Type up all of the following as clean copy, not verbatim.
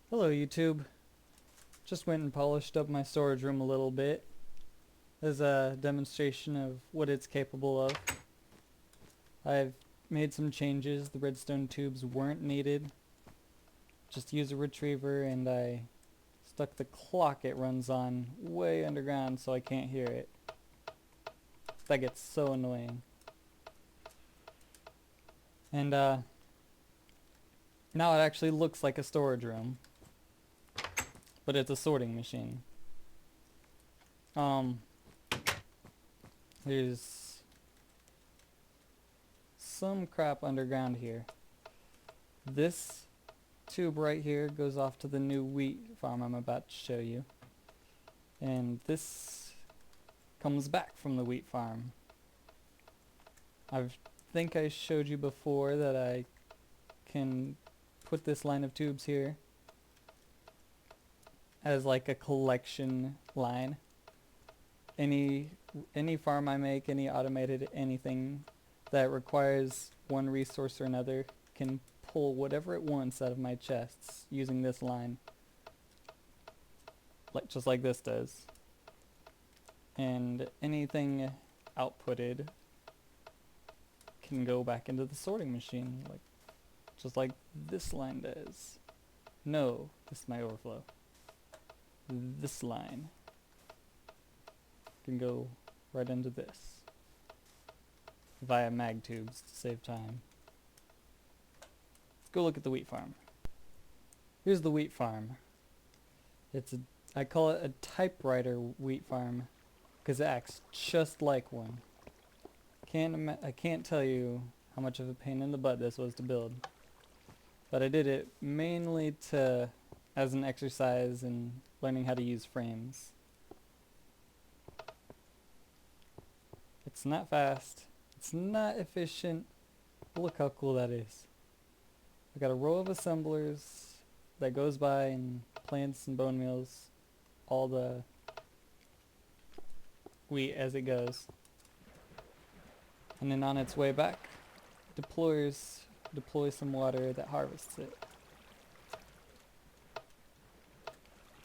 Hello YouTube. Just went and polished up my storage room a little bit as a demonstration of what it's capable of. I've made some changes. The redstone tubes weren't needed. Just use a retriever, and I stuck the clock it runs on way underground so I can't hear it. That gets so annoying. And now it actually looks like a storage room, but it's a sorting machine. There's some crap underground here. This tube right here goes off to the new wheat farm I'm about to show you. And this comes back from the wheat farm. I think I showed you before that I can put this line of tubes here as like a collection line. Any farm I make, any automated anything that requires one resource or another can pull whatever it wants out of my chests using this line, just like this does. And anything outputted can go back into the sorting machine, just like this line does. No, this is my overflow. This line can go right into this via mag tubes to save time. Let's go look at the wheat farm. Here's the wheat farm. I call it a typewriter wheat farm because it acts just like one. I can't tell you how much of a pain in the butt this was to build, but I did it mainly as an exercise in learning how to use frames. It's not fast, it's not efficient, but look how cool that is. I got a row of assemblers that goes by and plants and bone meals all the wheat as it goes. And then on its way back, deploys some water that harvests it.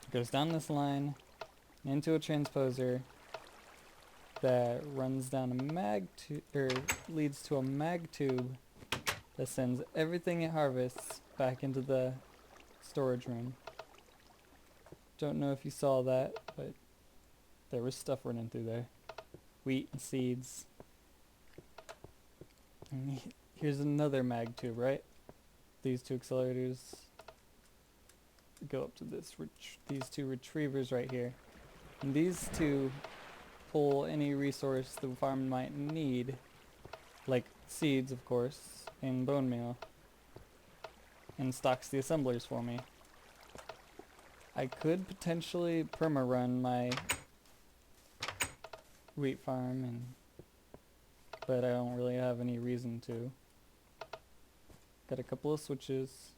It goes down this line into a transposer that runs down a mag tube, or leads to a mag tube that sends everything it harvests back into the storage room. Don't know if you saw that, but there was stuff running through there. Wheat and seeds. And here's another mag tube, right? These two accelerators go up to these two retrievers right here. And these two pull any resource the farm might need, like seeds, of course, and bone meal, and stocks the assemblers for me. I could potentially perma-run my wheat farm, but I don't really have any reason to. Got a couple of switches.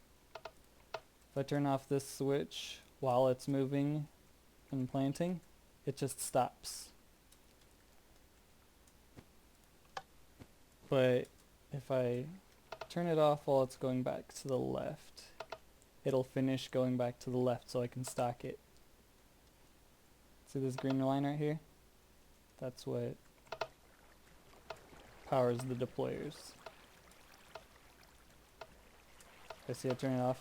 If I turn off this switch while it's moving and planting, it just stops. But if I turn it off while it's going back to the left, it'll finish going back to the left so I can stock it. See this green line right here? That's what powers the deployers. I see I turn it off,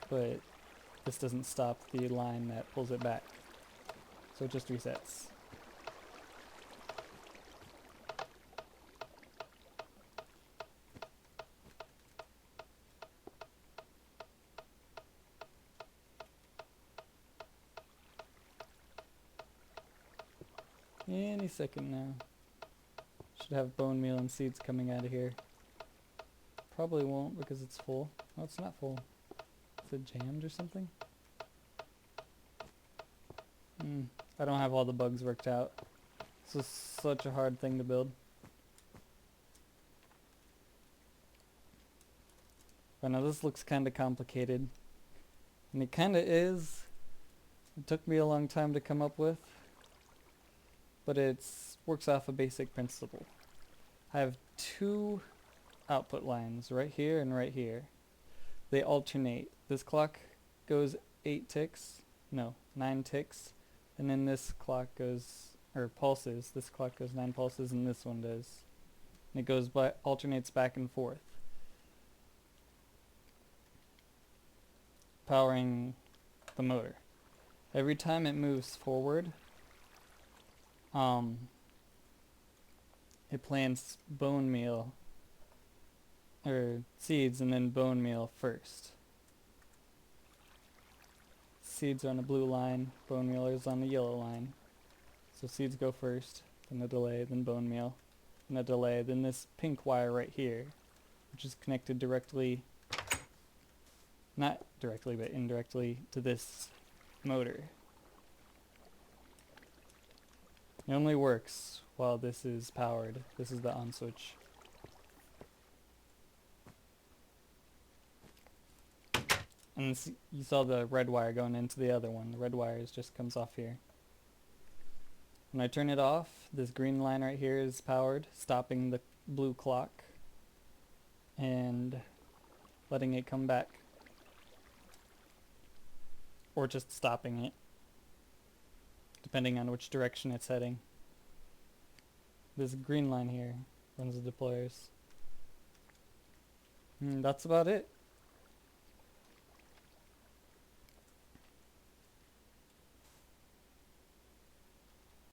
but this doesn't stop the line that pulls it back. So it just resets. Any second now. Should have bone meal and seeds coming out of here. Probably won't because it's full. Oh, it's not full. Is it jammed or something? I don't have all the bugs worked out. This is such a hard thing to build. I know this looks kind of complicated, and it kind of is. It took me a long time to come up with, but it works off a basic principle. I have two output lines right here and right here. They alternate. This clock goes 8 ticks. No, 9 ticks. And then this clock goes, or pulses. This clock goes 9 pulses, and this one does. And it goes by, alternates back and forth, powering the motor. Every time it moves forward, it plants bone meal, or seeds, and then bone meal first. Seeds are on the blue line, bone meal is on the yellow line. So seeds go first, then a delay, then bone meal, then a delay, then this pink wire right here, which is connected directly, not directly, but indirectly to this motor. It only works while this is powered. This is the on switch. And you saw the red wire going into the other one. The red wire just comes off here. When I turn it off, this green line right here is powered, stopping the blue clock and letting it come back. Or just stopping it, depending on which direction it's heading. This green line here runs the deployers. That's about it.